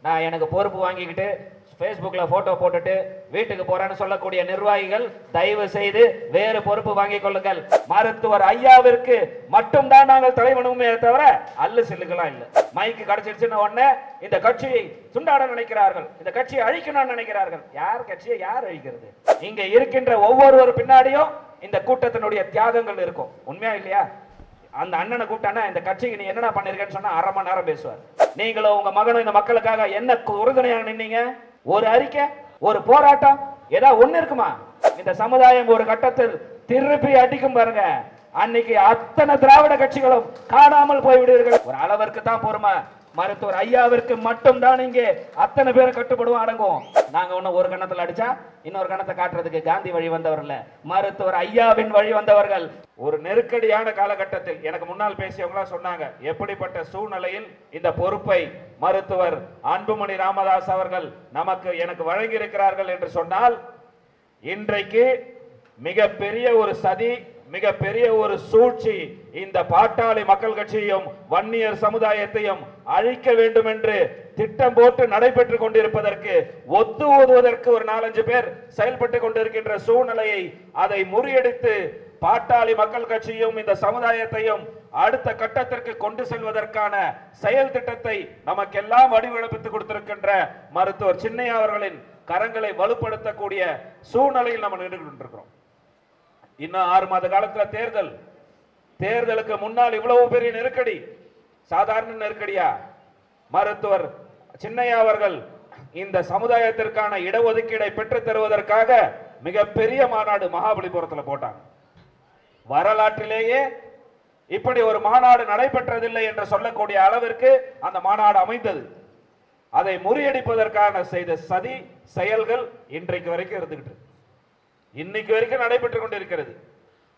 நான் எனக்கு பொறுப்பு வாங்கிக்கிட்டு ஃபேஸ்புக்ல போட்டோ போட்டுட்டு வீட்டுக்கு போறேன்னு சொல்லக்கூடிய நிர்வாகிகள் தயவு செய்து வேறு பொறுப்பு வாங்கிக் கொள்ளுங்கள். மருத்துவர் ஐயாவிற்கு மட்டும்தான் நாங்கள் தலைவனுமே தவிர அல்லு செல்லுகளாம் இல்ல. மைக்கு கிடைச்சிருச்சுன்னு உடனே இந்த கட்சியை சுண்டாட நினைக்கிறார்கள், இந்த கட்சியை அழிக்கணும்னு நினைக்கிறார்கள். யார் கட்சியை யார் அழிக்கிறது? இங்க இருக்கின்ற ஒவ்வொருவர் பின்னாடியும் இந்த கூட்டத்தினுடைய தியாகங்கள் இருக்கும். உண்மையா இல்லையா? அந்த அண்ணனை கூப்பிட்டானா இந்த கட்சிக்கு நீ என்னடா பண்ணிருக்கேன்னு சொன்னா அரை மணி நேரம் பேசுவார். நீங்களும் உங்க மகனும் இந்த மக்களுக்காக என்ன உறுதுணையாக நின்னீங்க? ஒரு அறிக்கை, ஒரு போராட்டம், ஏதாவது ஒண்ணு இருக்குமா? இந்த சமுதாயம் ஒரு கட்டத்தில் திருப்பி அடிக்கும் பாருங்க. அன்னைக்கு அத்தனை திராவிட கட்சிகளும் காணாமல் போய்விடுவீர்கள். ஒரு அளவிற்கு தான் பொறுமை. மருத்துவர் ஐயாவிற்கு மட்டும் தான் இங்கே அத்தனை பேர் கட்டுப்படுவோம், அடங்கும். நாங்க ஒன்னும் ஒரு கணத்துல அடிச்சா இன்னொரு கணத்தை காட்டுறதுக்கு காந்தி வழி வந்தவர்கள், மருத்துவர் ஐயாவின் வழி வந்தவர்கள். ஒரு நெருக்கடியான காலகட்டத்தில் எனக்கு முன்னால் பேசியவங்களா சொன்னாங்க, எப்படிப்பட்ட சூழ்நிலையில் இந்த பொறுப்பை மருத்துவர் அன்புமணி ராமதாஸ் அவர்கள் எனக்கு வழங்கி இருக்கிறார்கள் என்று சொன்னால், இன்றைக்கு மிகப்பெரிய ஒரு சதி, மிகப்பெரிய ஒரு சூழ்ச்சி இந்த பாட்டாளி மக்கள் கட்சியையும் வன்னியர் சமுதாயத்தையும் அழிக்க வேண்டும் என்று திட்டம் போட்டு நடைபெற்றுக் கொண்டிருப்பதற்கு ஒத்து ஊதுவதற்கு ஒரு 4-5 பேர் செயல்பட்டுக் கொண்டிருக்கின்ற சூழ்நிலையை அதை முறியடித்து பாட்டாளி மக்கள் கட்சியும் இந்த சமுதாயத்தையும் அடுத்த கட்டத்திற்கு கொண்டு செல்வதற்கான செயல் திட்டத்தை நமக்கெல்லாம் வடிவமைத்து கொடுத்திருக்கின்ற மருத்துவர் சின்னையா அவர்களின் கரங்களை வலுப்படுத்தக்கூடிய சூழ்நிலையில் நம்ம நின்று கொண்டிருக்கிறோம். இன்னும் 6 மாத காலத்துல தேர்தலுக்கு முன்னால் இவ்வளவு பெரிய நெருக்கடி சாதாரண நெருக்கடியா? மருத்துவர் சின்னையா அவர்கள் இந்த சமுதாயத்திற்கான இடஒதுக்கீடை பெற்று தருவதற்காக மிகப்பெரிய மாநாடு மகாபலிபுரத்தில் போட்டாங்க. வரலாற்றிலேயே இப்படி ஒரு மாநாடு நடைபெற்றதில்லை என்று சொல்லக்கூடிய அளவிற்கு அந்த மாநாடு அமைந்தது. அதை முறியடிப்பதற்கான செய்த சதி செயல்கள் இன்றைக்கு வரைக்கும் இருந்துகிட்டு, இன்னைக்கு வரைக்கும் நடைபெற்றுக் கொண்டிருக்கிறது.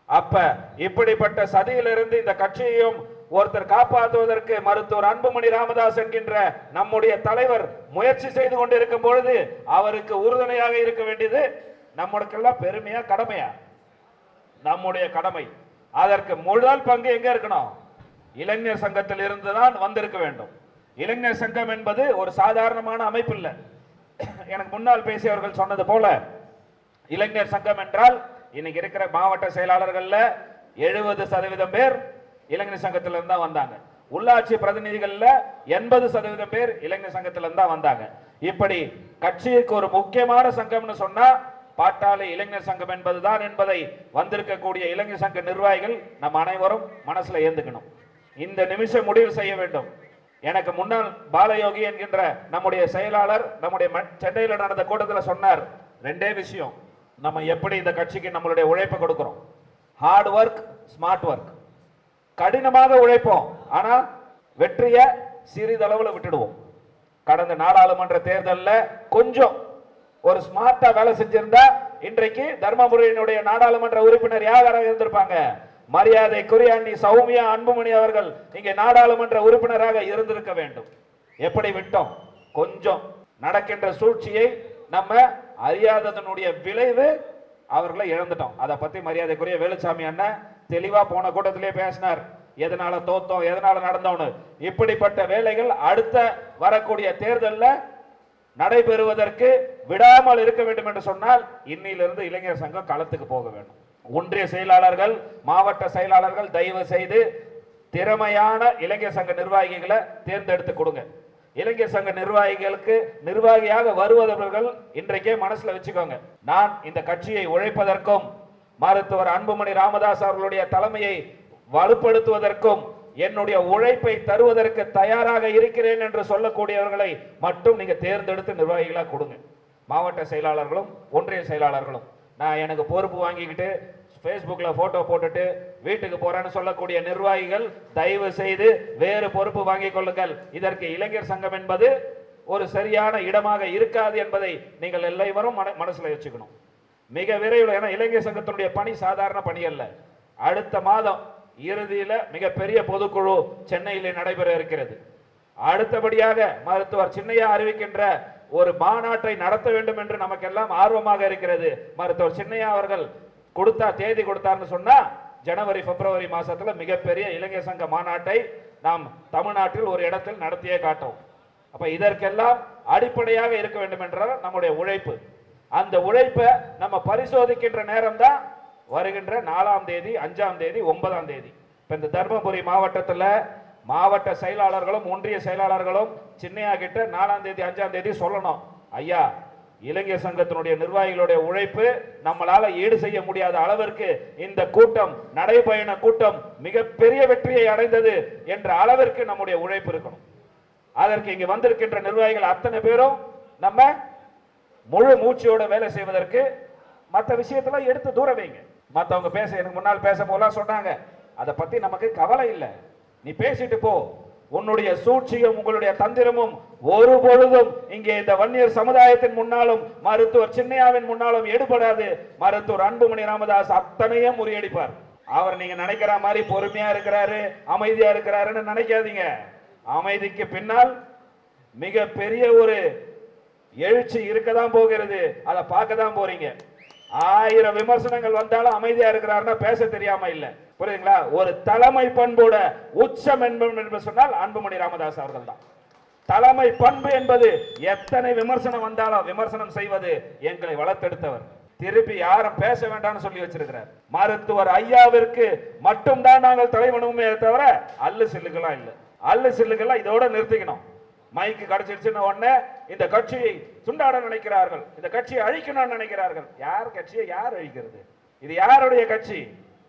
அப்ப இப்படிப்பட்ட சதியிலிருந்து இந்த கட்சியையும் ஒருத்தர் காப்பாற்றுவதற்கு மருத்துவர் அன்புமணி ராமதாஸ் என்கின்ற நம்முடைய தலைவர் முயற்சி செய்து கொண்டிருக்கும் பொழுது அவருக்கு உறுதுணையாக இருக்க வேண்டியது நம்மளுக்கெல்லாம் பெருமையா கடமையா? நம்முடைய கடமை. அதற்கு முதல் பங்கு எங்க இருக்கணும்? இளைஞர் சங்கத்தில் இருந்துதான் வந்திருக்க வேண்டும். இளைஞர் சங்கம் என்பது ஒரு சாதாரணமான அமைப்பு இல்லை. எனக்கு முன்னால் பேசியவர்கள் சொன்னது போல இளைஞர் சங்கம் என்றால் இன்னைக்கு இருக்கிற மாவட்ட செயலாளர்கள்ல 70% பேர் இளைஞர் சங்கத்தில இருந்தா வந்தாங்க. உள்ளாட்சி பிரதிநிதிகள்ல 80% பேர் இளைஞர் சங்கத்தில இருந்தா வந்தாங்க. இப்படி கட்சிக்கு ஒரு முக்கியமான சங்கம்னு சொன்னா பாட்டாளி இளைஞர் சங்கம் என்பதுதான் என்பதை வந்திருக்கக்கூடிய இளைஞர் சங்க நிர்வாகிகள் நம்ம அனைவரும் மனசுல ஏந்துக்கணும். இந்த நிமிஷம் முடிவு செய்ய வேண்டும். எனக்கு முன்னால் பாலயோகி என்கின்ற நம்முடைய செயலாளர் நம்முடைய சென்னையில் நடந்த கூட்டத்தில் சொன்னார், 2 விஷயம். நம்ம எப்படி இந்த கட்சிக்கு நம்மளுடைய உழைப்பை கொடுக்கிறோம். Hard work, smart work. கடினமாக உழைப்போம், ஆனா வெற்றியை சிறிதளவுல விட்டுடுவோம். கடந்த நாடாளுமன்ற தேர்தலில் கொஞ்சம் ஒரு ஸ்மார்ட்டா வேலை செஞ்சிருந்தா இன்றைக்கு தர்மபுரியினுடைய நாடாளுமன்ற உறுப்பினர் யாராக இருந்திருப்பாங்க? மரியாதைக்குரிய அண்ணி சௌமியா அன்புமணி அவர்கள் இங்கே நாடாளுமன்ற உறுப்பினராக இருந்திருக்க வேண்டும். எப்படி விட்டோம்? கொஞ்சம் நடக்கின்ற சூழ்ச்சியை நம்ம அறியாததனுடைய விளைவு அவர்களை இழந்துட்டோம். அதை பத்தி மரியாதைக்குரிய வேலுச்சாமி அண்ணன் தெளிவா போன கூட்டத்திலே பேசினார். எதனால தோத்தோம், எதனால நடந்தோம்னு. இப்படிப்பட்ட வேலைகள் அடுத்த வரக்கூடிய தேர்தலில் நடைபெறுவதற்கு விடாமல் இருக்க வேண்டும் என்று சொன்னால் இன்னிலிருந்து இளைஞர் சங்கம் களத்துக்கு போக வேண்டும். ஒன்றிய செயலாளர்கள், மாவட்ட செயலாளர்கள் தயவு செய்து திறமையான இளைஞர் சங்க நிர்வாகிகளை தேர்ந்தெடுத்து கொடுங்க. இளைஞர் சங்க நிர்வாகிகளுக்கு நிர்வாகியாக வருவதவர்கள் இன்றைக்கே மனசுல வச்சுக்கோங்க, நான் இந்த கட்சியை உழைப்பதற்கும் மருத்துவர் அன்புமணி ராமதாஸ் அவர்களுடைய தலைமையை வலுப்படுத்துவதற்கும் என்னுடைய உழைப்பை தருவதற்கு தயாராக இருக்கிறேன் என்று சொல்லக்கூடியவர்களை மட்டும் நீங்க தேர்ந்தெடுத்து நிர்வாகிகளாக கொடுங்க. மாவட்ட செயலாளர்களும் ஒன்றிய செயலாளர்களும் நான் எனக்கு பொறுப்பு வாங்கிக்கிட்டு ஃபேஸ்புக்கில் போட்டோ போட்டுட்டு வீட்டுக்கு போறேன்னு சொல்லக்கூடிய நிர்வாகிகள் தயவு செய்து வேறு பொறுப்பு வாங்கிக் கொள்ளுங்கள். இதற்கு இளைஞர் சங்கம் என்பது ஒரு சரியான இடமாக இருக்காது என்பதை நீங்கள் எல்லாரும் மனசுல வச்சுக்கணும். மிக விரைவில், ஏன்னா இளைஞர் சங்கத்தினுடைய பணி சாதாரண பணி அல்ல. அடுத்த மாதம் இறுதியில மிகப்பெரிய பொதுக்குழு சென்னையில் நடைபெற இருக்கிறது. அடுத்தபடியாக மருத்துவர் சின்னையா அறிவிக்கின்ற ஒரு மாநாட்டை நடத்த வேண்டும் என்று நமக்கெல்லாம் ஆர்வமாக இருக்கிறது. மருத்துவர் சின்னையா அவர்கள் தேதி கொடுத்தார்னு சொன்னா ஜனவரி பிப்ரவரி மாசத்துல மிகப்பெரிய இளைஞர் சங்க மாநாட்டை நாம் தமிழ்நாட்டில் ஒரு இடத்தில் நடத்தியே காட்டோம். அப்ப இதற்கெல்லாம் அடிப்படையாக இருக்க வேண்டும் என்றால் நம்முடைய உழைப்பு. அந்த உழைப்பை நம்ம பரிசோதிக்கின்ற நேரம் தான் வருகின்ற 4ஆம் தேதி, 5ஆம் தேதி, 9ஆம் தேதி. இப்ப இந்த தர்மபுரி மாவட்டத்தில் மாவட்ட செயலாளர்களும் ஒன்றிய செயலாளர்களும் சின்னையா கிட்ட 4ஆம் தேதி 5ஆம் தேதி சொல்லணும், ஐயா இளைஞர் சங்கத்தினுடைய நிர்வாகிகளுடைய உழைப்பு நம்மளால ஈடு செய்ய முடியாத அளவிற்கு இந்த கூட்டம், நடைபயண கூட்டம் மிகப்பெரிய வெற்றியை அடைந்தது என்ற அளவிற்கு நம்முடைய உழைப்பு இருக்கணும். அதற்கு இங்க வந்திருக்கின்ற நிர்வாகிகள் அத்தனை பேரும் நம்ம முழு மூச்சோட வேலை செய்வதற்கு மற்ற விஷயத்துல எடுத்து தூர வைங்க. மற்றவங்க பேச எனக்கு முன்னால் பேச போலாம் சொன்னாங்க, அதை பத்தி நமக்கு கவலை இல்லை. நீ பேசிட்டு போ. உன்னுடைய சூழ்ச்சியும் உங்களுடைய தந்திரமும் ஒரு பொழுதும் இங்கே இந்த வன்னியர் சமுதாயத்தின் முன்னாலும் மருத்துவர் சின்னையாவின் முன்னாலும் எடுபடாது. மருத்துவர் அன்புமணி ராமதாஸ் அத்தனையும் முறியடிப்பார். அவர் நீங்க நினைக்கிற மாதிரி பொறுமையா இருக்கிறாரு, அமைதியா இருக்கிறாருன்னு நினைக்காதீங்க. அமைதிக்கு பின்னால் மிக பெரிய ஒரு எழுச்சி இருக்கதான் போகிறது. அதை பார்க்க தான் போறீங்க. 1000 விமர்சனங்கள் வந்தாலும் அமைதியா இருக்கிறாருன்னா பேச தெரியாம இல்ல. புரியுதுங்களா? ஒரு தலைமை பண்போட உச்சம் என்று சொன்னால் அன்புமணி ராமதாஸ் அவர்கள் தான். தலைமை பண்பு என்பது எத்தனை விமர்சனம் வந்தாலும் விமர்சனம் செய்வது எங்களை வளர்த்தெடுத்தவர். திருப்பி யாரும் பேச வேண்டாம்னு சொல்லி வச்சிருக்கிறார். மருத்துவர் ஐயாவிற்கு மட்டும்தான் நாங்கள் தலைவனுமே தவிர அல்லு சில்லுக்கெல்லாம் இல்லை. அல்லு சில்லுக்கெல்லாம் இதோட நிறுத்திக்கணும். மைக்கு கிடைச்சிருச்சுன்னு உடனே இந்த கட்சியை துண்டாட நினைக்கிறார்கள், இந்த கட்சியை அழிக்கணும்னு நினைக்கிறார்கள். யார் கட்சியை யார் அழிக்கிறது? இது யாருடைய கட்சி?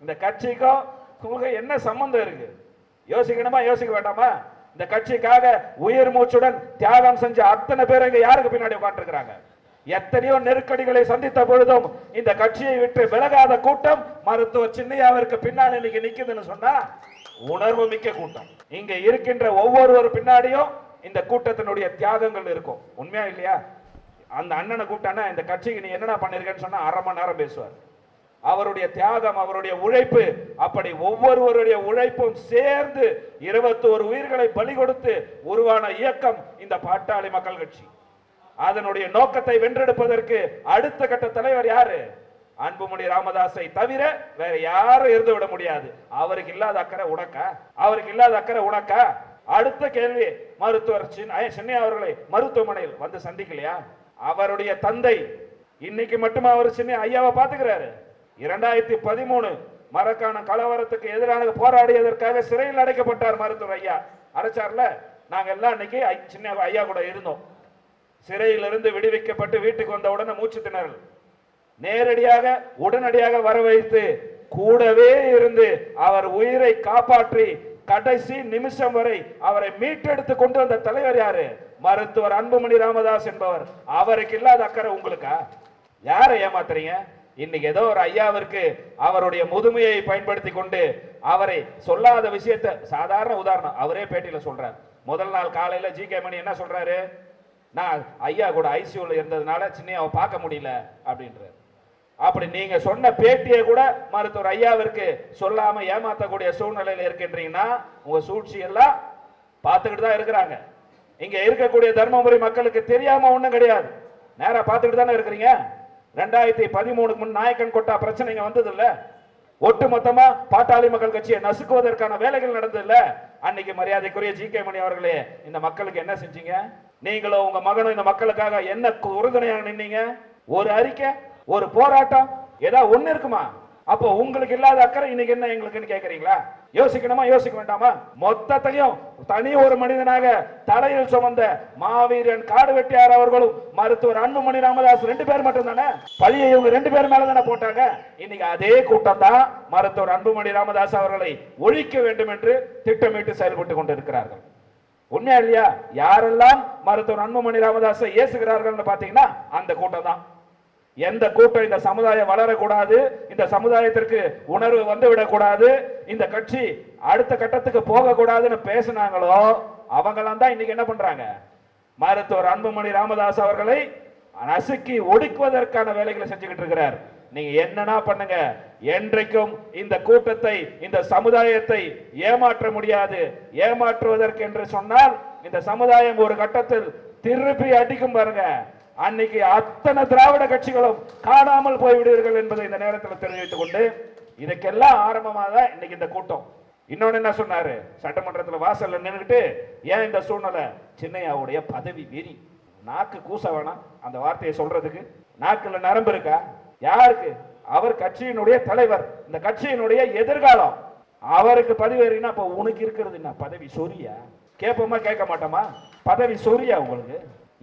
இந்த கட்சிக்கும் உங்களுக்கு என்ன சம்பந்தம் இருக்கு? யோசிக்கணுமா யோசிக்க வேண்டாமா? இந்த கட்சிக்காக உயிர் மூச்சுடன் தியாகம் செஞ்ச அத்தனை பேர் இங்க யாருக்கு பின்னாடி உட்கார்ந்து இருக்கிறாங்க? எத்தனையோ நெருக்கடிகளை சந்தித்த பொழுதும் இந்த கட்சியை விட்டு விலகாத கூட்டம் மருத்துவர் சின்னையாவிற்கு பின்னால் இன்னைக்கு நிக்குதுன்னு சொன்னா உணர்வு மிக்க கூட்டம். இங்க இருக்கின்ற ஒவ்வொருவர் பின்னாடியும் இந்த கூட்டத்தினுடைய தியாகங்கள் இருக்கும். உண்மையா இல்லையா? அந்த அண்ணனை கூப்பிட்டானா இந்த கட்சிக்கு நீ என்னென்ன பண்ணிருக்கேன்னு சொன்னா 1/2 மணி நேரம் பேசுவார். அவருடைய தியாகம், அவருடைய உழைப்பு, அப்படி ஒவ்வொருவருடைய உழைப்பும் சேர்ந்து 21 உயிர்களை பலி கொடுத்து உருவான இயக்கம் இந்த பாட்டாளி மக்கள் கட்சி. அதனுடைய நோக்கத்தை வென்றெடுப்பதற்கு அடுத்த கட்ட தலைவர் யாரு? அன்புமணி ராமதாஸை தவிர வேற யாரும் இருந்து விட முடியாது. அவருக்கு இல்லாத அக்கறை உனக்கா? அவருக்கு இல்லாத அக்கறை உனக்கா? அடுத்த கேள்வி, மருத்துவர் சின்னையா அவர்களை மருத்துவமனையில் வந்து சந்திக்கலையா? அவருடைய தந்தை இன்னைக்கு மட்டுமா அவர் சின்ன ஐயாவை பாத்துக்கிறாரு? 2013 மரக்கான கலவரத்துக்கு எதிராக போராடியதற்காக சிறையில் அடைக்கப்பட்டார் மருத்துவர் ஐயா. அடைச்சார்ல, நாங்க எல்லாம் இன்னைக்கு சின்ன ஐயா கூட இருந்தோம். சிறையிலிருந்து விடுவிக்கப்பட்டு வீட்டுக்கு வந்த உடனே மூச்சு திணறல். நேரடியாக உடனடியாக வர வைத்து கூடவே இருந்து அவர் உயிரை காப்பாற்றி கடைசி நிமிஷம் வரை அவரை மீட்டெடுத்து கொண்டு வந்த தலைவர் யாரு? மருத்துவர் அன்புமணி ராமதாஸ் என்பவர். அவருக்கு இல்லாத அக்கறை உங்களுக்கா? யாரை ஏமாத்துறீங்க? இன்னைக்கு ஏதோ ஒரு ஐயாவிற்கு அவருடைய முதுமையை பயன்படுத்தி கொண்டு அவரை சொல்லாத விஷயத்தை, சாதாரண உதாரணம் அவரே பேட்டியில சொல்றார். முதல் நாள் காலையில ஜி கே மணி என்ன சொல்றாரு? நான் ஐயா கூட ஐசியூல இருந்ததுனால சின்னையாவை பார்க்க முடியல அப்படின்றார். அப்படி நீங்க சொன்ன பேட்டியை கூட மருத்துவர் ஐயாவிற்கு சொல்லாம ஏமாத்தக்கூடிய சூழ்நிலையில் இருக்கின்றீங்கன்னா உங்க சூழ்ச்சி எல்லாம் பார்த்துக்கிட்டு தான் இருக்கிறாங்க. இங்க இருக்கக்கூடிய தர்மபுரி மக்களுக்கு தெரியாம ஒண்ணும் கிடையாது. நேரா பார்த்துக்கிட்டு தானே இருக்கிறீங்க. 2013 முன் நாயக்கன் கொட்டா பிரச்சனைங்க வந்தது இல்ல? ஒட்டு மொத்தமா பாட்டாளி மக்கள் கட்சியை நசுக்குவதற்கான வேலைகள் நடந்தது இல்ல? அன்னைக்கு மரியாதைக்குரிய ஜி கே மணி அவர்களே, இந்த மக்களுக்கு என்ன செஞ்சீங்க? நீங்களும் உங்க மகனும் இந்த மக்களுக்காக என்ன உறுதுணையாக நின்னீங்க? ஒரு அறிக்கை, ஒரு போராட்டம், ஏதாவது ஒண்ணு இருக்குமா? அப்போ உங்களுக்கு இல்லாத அக்கறை இன்னைக்கு என்ன எங்களுக்குன்னு கேக்குறீங்களா? யோசிக்கணுமா யோசிக்க வேண்டாமா? மொத்தத்தையும் தனி ஒரு மனிதனாக தலையில் சுமந்த மாவீரன் காடு வெட்டியார் அவர்களும் மருத்துவர் அன்புமணி ராமதாஸ் 2 பேர் மட்டும் தானே பழியை இவங்க 2 பேர் மேல தானே போட்டாங்க. இன்னைக்கு அதே கூட்டம் தான் மருத்துவர் அன்புமணி ராமதாஸ் அவர்களை ஒழிக்க வேண்டும் என்று திட்டமிட்டு செயல்பட்டு கொண்டிருக்கிறார்கள். உண்மையா இல்லையா? யாரெல்லாம் மருத்துவர் அன்புமணி ராமதாஸை ஏசுகிறார்கள் பாத்தீங்கன்னா அந்த கூட்டம் தான். எந்த கூட்டம் இந்த சமுதாயம் வளரக்கூடாது, இந்த சமுதாயத்திற்கு உணர்வு வந்துவிடக் கூடாது, இந்த கட்சி அடுத்த கட்டத்துக்கு போக கூடாதுன்னு பேசினாங்களோ அவங்கெல்லாம் தான் இன்னைக்கு என்ன பண்றாங்க? மருத்துவர் அன்புமணி ராமதாஸ் அவர்களை நசுக்கி ஒடுக்குவதற்கான வேலைகளை செஞ்சுக்கிட்டு இருக்கிறார். நீங்க என்னன்னா பண்ணுங்க, என்றைக்கும் இந்த கூட்டத்தை, இந்த சமுதாயத்தை ஏமாற்ற முடியாது. ஏமாற்றுவதற்கு என்று சொன்னால் இந்த சமுதாயம் ஒரு கட்டத்தில் திருப்பி அடிக்கும் பாருங்க. அன்னைக்கு அத்தனை திராவிட கட்சிகளும் காணாமல் போய்விடுவீர்கள் என்பதை இந்த நேரத்தில் தெரிவித்துக் கொண்டு, இதுக்கெல்லாம் ஆரம்பமாக இன்னைக்கு இந்த கூட்டம். இன்னொன்னு என்ன சொன்னாரு? சட்டமன்றத்தில் வாசல்ல நின்றுட்டு, ஏன் இந்த சூழ்நிலை? சின்னையாவுடைய பதவி வெறி. நாக்கு கூச வேணாம் அந்த வார்த்தையை சொல்றதுக்கு. நாக்குல நரம்பு இருக்கா? யாருக்கு? அவர் கட்சியினுடைய தலைவர், இந்த கட்சியினுடைய எதிர்காலம். அவருக்கு பதவி ஏறினா அப்ப உனக்கு இருக்கிறது என்ன? பதவி சொரியா? கேட்போமா கேட்க மாட்டோமா? பதவி சொரியா உங்களுக்கு?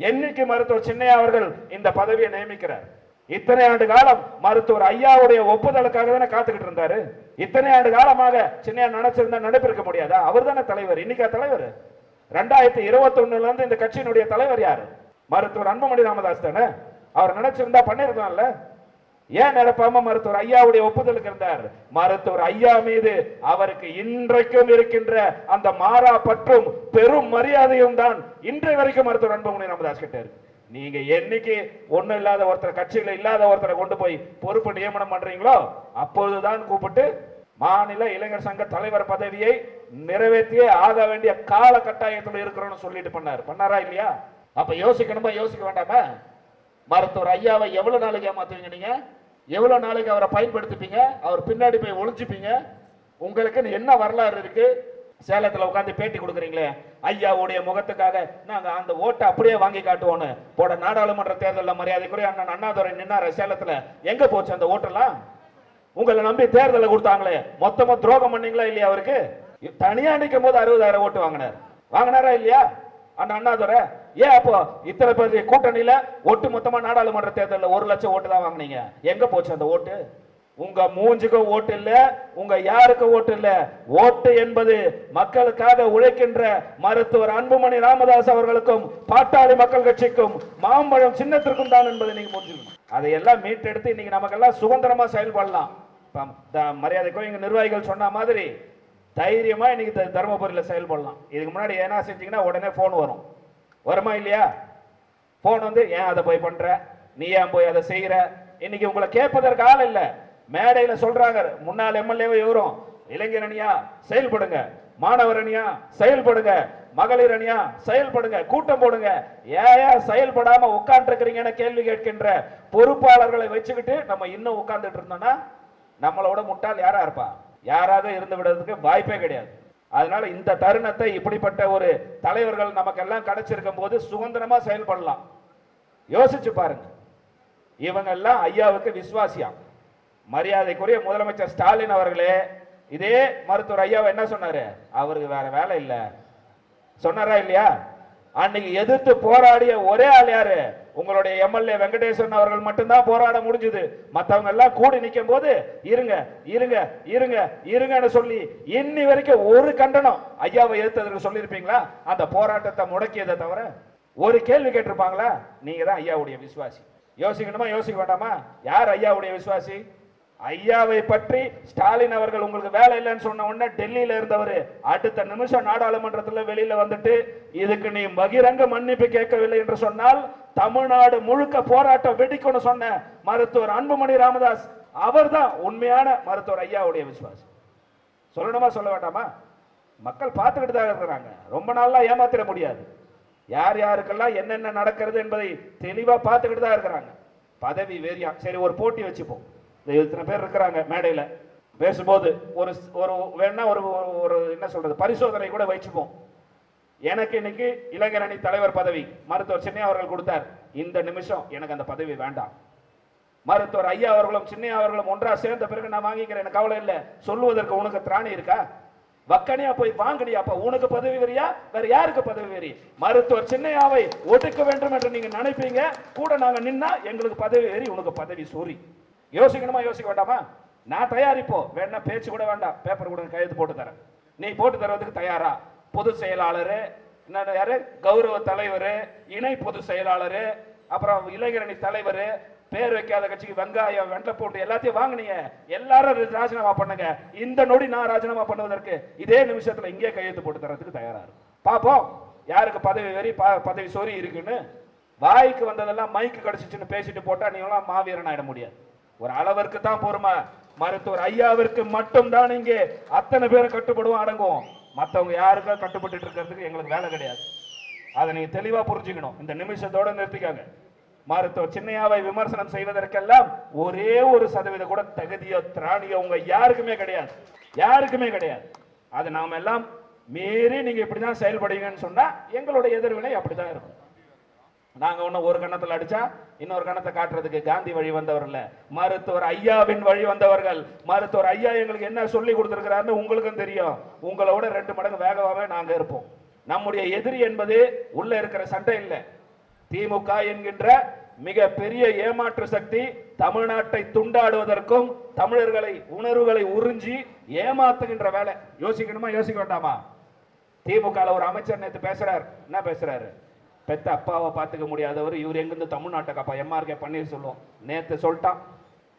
என்னைக்கு மருத்துவர் சின்னையா அவர்கள் இந்த பதவியை நியமிக்கிறார்? இத்தனை ஆண்டு காலம் மருத்துவர் ஐயாவுடைய ஒப்புதலுக்காக தானே காத்துக்கிட்டு இருந்தாரு. இத்தனை ஆண்டு காலமாக சின்னையா நினைச்சிருந்தா நடைபெறுக்க முடியாதா? அவர் தானே தலைவர். இன்னைக்கா தலைவர்? 2021 இருந்து இந்த கட்சியினுடைய தலைவர் யாரு? மருத்துவர் அன்புமணி ராமதாஸ் தானே. அவர் நினைச்சிருந்தா பண்ணிருக்கலாம்ல. ஏன் நிரப்பாம மருத்துவர் ஐயாவுடைய ஒப்புதலுக்கு இருந்தார்? மருத்துவர் ஐயா மீது அவருக்கு இன்றைக்கும் இருக்கின்ற அந்த மாறா பற்றும் பெரும் மரியாதையும் தான் இன்றைய வரைக்கும் மருத்துவர் அன்புமணி ராமதாஸ் கிட்ட இருக்கு. நீங்க என்னைக்கு ஒண்ணு இல்லாத ஒருத்தர், கட்சியில இல்லாத ஒருத்தரை கொண்டு போய் பொறுப்பு நியமனம் பண்றீங்களோ அப்போதுதான் கூப்பிட்டு மாநில இளைஞர் சங்க தலைவர் பதவியை நிறைவேற்றியே ஆக வேண்டிய கால கட்டாயத்தில் இருக்கிறோம்னு சொல்லிட்டு பண்ணாரா இல்லையா? அப்ப யோசிக்கணுமா யோசிக்க வேண்டாமா? மருத்துவர் ஐயாவை எவ்வளவு நாளைக்கு ஏமாத்துவீங்க? நீங்க எவ்வளவு நாளைக்கு அவரை பயன்படுத்திப்பீங்க? அவர் பின்னாடி போய் ஒளிஞ்சுப்பீங்க? உங்களுக்கு என்ன வரலாறு இருக்கு? சேலத்துல உட்காந்து பேட்டி கொடுக்குறீங்களே, ஐயாவுடைய முகத்துக்காக நாங்க அந்த ஓட்டை அப்படியே வாங்கி காட்டுவோன்னு போட நாடாளுமன்ற தேர்தலில் மரியாதைக்குரிய அண்ணன் அண்ணாதுரை நின்னார சேலத்துல. எங்க போச்சு அந்த ஓட்டெல்லாம்? உங்களை நம்பி தேர்தலை கொடுத்தாங்களே, மொத்தமா துரோகம் பண்ணீங்களா இல்லையா? அவருக்கு தனியா நிற்கும் போது 60,000 ஓட்டு வாங்கினாரா இல்லையா அண்ணன் அண்ணாதுரை? ஏன் அப்போ இத்தனை பேர் கூட்டணியில ஒட்டு மொத்தமா நாடாளுமன்ற தேர்தலில் 1 லட்சம் ஓட்டு தான் வாங்கினீங்க? எங்க போச்சு அந்த ஓட்டு? உங்க மூஞ்சுக்கு ஓட்டு இல்ல, உங்க யாருக்கு ஓட்டு இல்ல. ஓட்டு என்பது மக்களுக்காக உழைக்கின்ற மருத்துவர் அன்புமணி ராமதாஸ் அவர்களுக்கும் பாட்டாளி மக்கள் கட்சிக்கும் மாம்பழம் சின்னத்திற்கும் தான் என்பதை நீங்க புரிஞ்சுக்கணும். அதையெல்லாம் மீட்டெடுத்து இன்னைக்கு நமக்கெல்லாம் சுதந்திரமா செயல்படலாம். மரியாதைக்கும் எங்க நிர்வாகிகள் சொன்ன மாதிரி தைரியமா இன்னைக்கு தருமபுரியில செயல்படலாம். இதுக்கு முன்னாடி என்ன செஞ்சீங்கன்னா உடனே போன் வரும். வருமா இல்லையா? போன் வந்து ஏன் அதை போய் பண்ற, நீ ஏன் போய் அதை செய்யற? இன்னைக்கு உங்களை கேட்பதற்கு ஆள் இல்ல. மேடையில சொல்றாங்க, முன்னாள் எம்எல்ஏ இவரும் இளைஞர் அணியா செயல்படுங்க, மாணவர் அணியா செயல்படுங்க, மகளிர் அணியா செயல்படுங்க, கூட்டம் போடுங்க. ஏன் செயல்படாம உட்கார்ந்து இருக்கிறீங்கன்னு கேள்வி கேட்கின்ற பொறுப்பாளர்களை வச்சுக்கிட்டு நம்ம இன்னும் உட்கார்ந்துட்டு இருந்தோம்னா நம்மளோட முட்டாள் யாரா இருப்பா? யாராக இருந்து விடுறதுக்கு வாய்ப்பே கிடையாது. அதனால இந்த தருணத்தை இப்படிப்பட்ட ஒரு தலைவர்கள் நமக்கெல்லாம் கிடைச்சிருக்கும் போது சுதந்திரமா செயல்படலாம். யோசிச்சு பாருங்க. இவங்க எல்லாம் ஐயாவுக்கு விசுவாசியா. மரியாதைக்குரிய முதலமைச்சர் ஸ்டாலின் அவர்களே இதே மருத்துவர் ஐயாவை என்ன சொன்னாரு? அவருக்கு வேற வேலை இல்ல சொன்னாரா இல்லையா? அன்னைக்கு எதிர்த்து போராடிய ஒரே ஆள் யாரு? உங்களுடைய எம்எல்ஏ வெங்கடேசன் அவர்கள் மட்டும்தான் போராட முடிஞ்சது. மற்றவங்க எல்லாம் கூடி நிற்கும் போது இருங்க இருங்க இருங்க இருங்கன்னு சொல்லி இன்னி வரைக்கும் ஒரு கண்டனம் ஐயாவை எதிர்த்ததுக்கு சொல்லியிருப்பீங்களா? அந்த போராட்டத்தை முடக்கியதை தவிர ஒரு கேள்வி கேட்டிருப்பாங்களா? நீங்க தான் ஐயாவுடைய விசுவாசி. யோசிக்கணுமா யோசிக்க வேண்டாமா? யார் ஐயாவுடைய விசுவாசி? ஐயாவை பற்றி ஸ்டாலின் அவர்கள் உங்களுக்கு வேலை இல்லைன்னு சொன்ன உடனே டெல்லியில இருந்தவர் அடுத்த நிமிஷம் நாடாளுமன்றத்தில் வெளியில வந்துட்டு இதுக்கு நீ பகிரங்க மன்னிப்பு கேட்கவில்லை என்று சொன்னால் தமிழ்நாடு முழுக்க போராட்டம் வெடிக்கும்னு சொன்ன மருத்துவர் அன்புமணி ராமதாஸ் அவர் தான் உண்மையான மருத்துவர் ஐயாவுடைய விசுவாசி. சொல்லணுமா சொல்ல வேண்டாமா? மக்கள் பார்த்துக்கிட்டு தான் இருக்கிறாங்க. ரொம்ப நாளா ஏமாத்திட முடியாது. யார் யாருக்கெல்லாம் என்னென்ன நடக்கிறது என்பதை தெளிவா பார்த்துக்கிட்டு தான் இருக்கிறாங்க. பதவி வேறியா? சரி, ஒரு போட்டி வச்சுப்போம். இத்தனை பேர் இருக்கிறாங்க மேடையில பேசும்போது ஒரு ஒரு வேணா ஒரு ஒரு என்ன சொல்றது பரிசோதனை கூட வச்சுப்போம். எனக்கு இன்னைக்கு இளைஞர் அணி தலைவர் பதவி மருத்துவர் சின்னையா அவர்கள் கொடுத்தார். இந்த நிமிஷம் எனக்கு அந்த பதவி வேண்டாம். மருத்துவர் ஐயா அவர்களும் சின்னையா அவர்களும் ஒன்றா சேர்ந்த பிறகு நான் வாங்கிக்கிறேன், எனக்கு கவலை இல்லை. சொல்லுவதற்கு உனக்கு திராணி இருக்கா? வக்கனியா போய் வாங்கடியா? அப்ப உனக்கு பதவி வெறியா? வேற யாருக்கு பதவி வெறி? மருத்துவர் சின்னையாவை ஒடுக்க வேண்டும் என்று நீங்க நினைப்பீங்க, கூட நாங்க நின்னா எங்களுக்கு பதவி வெறி, உனக்கு பதவி சூரி. யோசிக்கணுமா யோசிக்க வேண்டாமா? நான் தயாரிப்போ வேணா பேச்சு கூட வேண்டாம், பேப்பர் கூட கையெழுத்து போட்டு தரேன். நீ போட்டு தருவதற்கு தயாரா? பொதுச் செயலாளர், யாரு கௌரவ தலைவர், இணை பொதுச் செயலாளர், அப்புறம் இளைஞரணி தலைவர், பேர் வைக்காத கட்சிக்கு வெங்காயம் வெண்டை போட்டு எல்லாத்தையும் வாங்கினீங்க. எல்லாரும் ராஜினாமா பண்ணுங்க. இந்த நொடி நான் ராஜினாமா பண்ணுவதற்கு இதே நிமிஷத்துல இங்கே கையெழுத்து போட்டு தரதுக்கு தயாரா இருக்கும். பாப்போம் யாருக்கு பதவி வெறி பதவி சொறி இருக்குன்னு. வாய்க்கு வந்ததெல்லாம் மைக்கு கிடைச்சிச்சுன்னு பேசிட்டு போட்டா நீங்களாம் மாவீரன் ஆயிட முடியாது. ஒரு அளவிற்கு தான் பொறுமை. மருத்துவர் ஐயாவிற்கு மட்டும் தான் இங்கே அத்தனை பேரும் கட்டுப்படுவோம் அடங்குவோம். மற்றவங்க யாருக்கா கட்டுப்பட்டு இருக்கிறதுக்கு எங்களுக்கு வேலை கிடையாது. அதை நீங்க தெளிவா புரிஞ்சுக்கணும். இந்த நிமிஷத்தோட நிறுத்திக்காங்க. மருத்துவர் சின்னையாவை விமர்சனம் செய்வதற்கெல்லாம் ஒரே ஒரு சதவீத கூட தகுதியோ திராணியோ உங்க யாருக்குமே கிடையாது, யாருக்குமே கிடையாது. அது நாம எல்லாம் மீறி நீங்க இப்படிதான் செயல்படுவீங்கன்னு சொன்னா எங்களுடைய எதிர்வினை அப்படிதான் இருக்கும். நாங்க ஒன்னும் ஒரு கணத்துல அடிச்சா இன்னொரு கணத்தை காட்டுறதுக்கு காந்தி வழி வந்தவர்ல, மருத்துவர் ஐயாவின் வழி வந்தவர்கள். மருத்துவர் ஐயா எங்களுக்கு என்ன சொல்லி கொடுத்திருக்கிறாருன்னு உங்களுக்கும் தெரியும். உங்களோட 2 மடங்கு வேகமாவே நாங்க இருப்போம். நம்முடைய எதிரி என்பது உள்ள இருக்கிற சண்டை இல்லை, திமுக என்கின்ற மிக பெரிய ஏமாற்று சக்தி தமிழ்நாட்டை துண்டாடுவதற்கும் தமிழர்களை உணர்வுகளை உறிஞ்சி ஏமாத்துகின்ற வேலை. யோசிக்கணுமா யோசிக்க வேண்டாமா? திமுக ஒரு அமைச்சர் நேற்று பேசுறாரு, என்ன பேசுறாரு? பெத்த அப்பாவை பார்த்துக்க முடியாதவர் இவர் எங்கிருந்து தமிழ்நாட்டை காப்பா? எம்ஆர்கே பன்னீர்செல்வம் நேற்று சொல்லிட்டான்,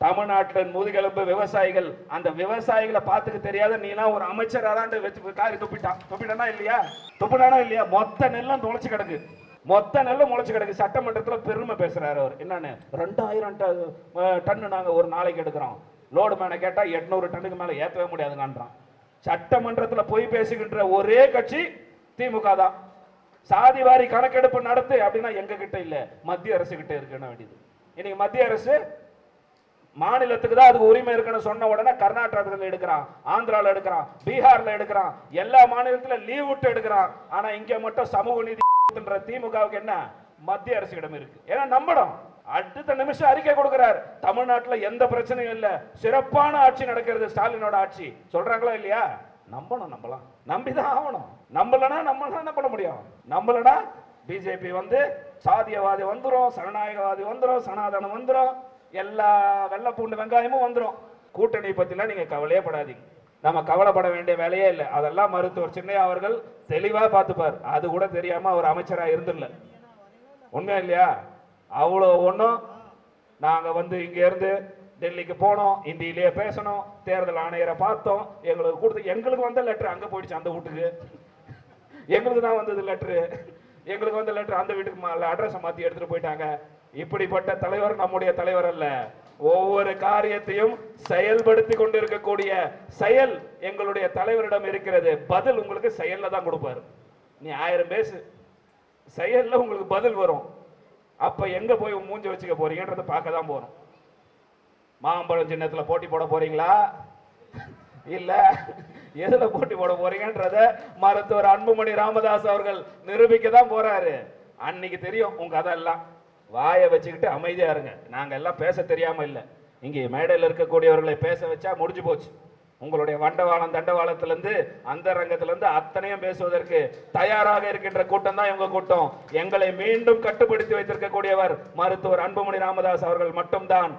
தமிழ்நாட்டின் முதுகெலும்பு விவசாயிகள், அந்த விவசாயிகளை பார்த்துக்க தெரியாத நீலாம் ஒரு அமைச்சர் அதாண்டு வச்சு காரி துப்பிட்டான். துப்பிட்டானா இல்லையா? துப்பிட்டானா இல்லையா? மொத்த நெல்லும் தொலைச்சு கிடக்கு, மொத்த நெல்லும் முளைச்சு கிடக்கு. சட்டமன்றத்தில் பெருமை பேசுறாரு அவர். என்னன்னு 2000 டன் நாங்க ஒரு நாளைக்கு எடுக்கிறோம், லோடு மேன கேட்டா 800 டன்னுக்கு மேல ஏற்றவே முடியாதுங்கன்றான். சட்டமன்றத்தில் போய் பேசுகின்ற ஒரே கட்சி திமுக தான். சாதிவாரி கணக்கெடுப்பு நடத்து அப்படின்னா எங்க கிட்ட இல்ல, மத்திய அரசு கிட்ட இருக்குன்னு வேண்டியது. இன்னைக்கு மத்திய அரசு மாநிலத்துக்கு தான் அதுக்கு உரிமை இருக்குன்னு சொன்ன உடனே கர்நாடகத்தில் எடுக்கிறான், ஆந்திரால எடுக்கிறான், பீகார்ல எடுக்கிறான், எல்லா மாநிலத்திலும் லீவ் விட்டு எடுக்கிறான். ஆனா இங்க மட்டும் சமூக நீதி திமுகவுக்கு என்ன மத்திய அரசிடம் இருக்கு. ஏன்னா நம்பணும். அடுத்த நிமிஷம் அறிக்கை கொடுக்கிறார், தமிழ்நாட்டில் எந்த பிரச்சனையும் இல்ல, சிறப்பான ஆட்சி நடக்கிறது, ஸ்டாலினோட ஆட்சி. சொல்றாங்களா இல்லையா? நம்பணும், நம்பலாம், நம்பிதான் ஆகணும். நம்பலனா நம்ம என்ன பண்ண முடியும்? நம்பலனா பிஜேபி வந்து சாதியவாதி வந்துரும், சனநாயகவாதி வந்துரும், சனாதனம் வந்துரும், எல்லா வெள்ளை பூண்டு வெங்காயமும் வந்துரும். கூட்டணி பத்திலாம் நீங்க கவலையே படாதீங்க, நம்ம கவலைப்பட வேண்டிய வேலையே இல்லை. அதெல்லாம் மருத்துவர் சின்னையா அவர்கள் தெளிவா பார்த்துப்பார். அது கூட தெரியாம அவர் அமைச்சரா இருந்துடல. உண்மையா இல்லையா? அவ்வளோ ஒன்றும் நாங்க வந்து இங்க இருந்து டெல்லிக்கு போனோம், இந்தியிலேயே பேசணும், தேர்தல் ஆணையரை பார்த்தோம், எங்களுக்கு கொடுத்து எங்களுக்கு வந்த லெட்டர் அங்க போயிடுச்சு, அந்த வீட்டுக்கு எங்களுக்கு தான் வந்தது லெட்டரு. எங்களுக்கு வந்த லெட்டர் அந்த வீட்டுக்கு அட்ரஸ் மாத்தி எடுத்துட்டு போயிட்டாங்க. இப்படிப்பட்ட தலைவர் நம்முடைய தலைவர் அல்ல. ஒவ்வொரு காரியத்தையும் செயல்படுத்தி கொண்டிருக்கக்கூடிய செயல் எங்களுடைய தலைவரிடம் இருக்கிறது. பதில் உங்களுக்கு செயல்ல தான் கொடுப்பாரு. நீ 1000 பேசு, செயல்ல உங்களுக்கு பதில் வரும். அப்ப எங்க போய் மூஞ்ச வச்சுக்க போறீங்கன்றத பார்க்க தான் போறோம். மாம்பழம் சின்னத்துல போட்டி போட போறீங்களா இல்ல எதுல போட்டி போட போறீங்கன்றத மருத்துவர் அன்புமணி ராமதாஸ் அவர்கள் நிரூபிக்க தான் போறாரு. அன்னைக்கு தெரியும் உங்க அதெல்லாம். வாயை வச்சுக்கிட்டு அமைதியா இருங்க. நாங்க எல்லாம் பேச தெரியாம இல்ல, இங்கே மேடையில் இருக்கக்கூடியவர்களை பேச வச்சா முடிஞ்சு போச்சு. உங்களுடைய வண்டவாளம் தண்டவாளத்திலிருந்து அந்த ரங்கத்திலிருந்து அத்தனையும் பேசுவதற்கு தயாராக இருக்கின்ற கூட்டம் தான் இவங்க கூட்டம். எங்களை மீண்டும் கட்டுப்படுத்தி வைத்திருக்கக்கூடியவர் மருத்துவர் அன்புமணி ராமதாஸ் அவர்கள் மட்டும்தான்.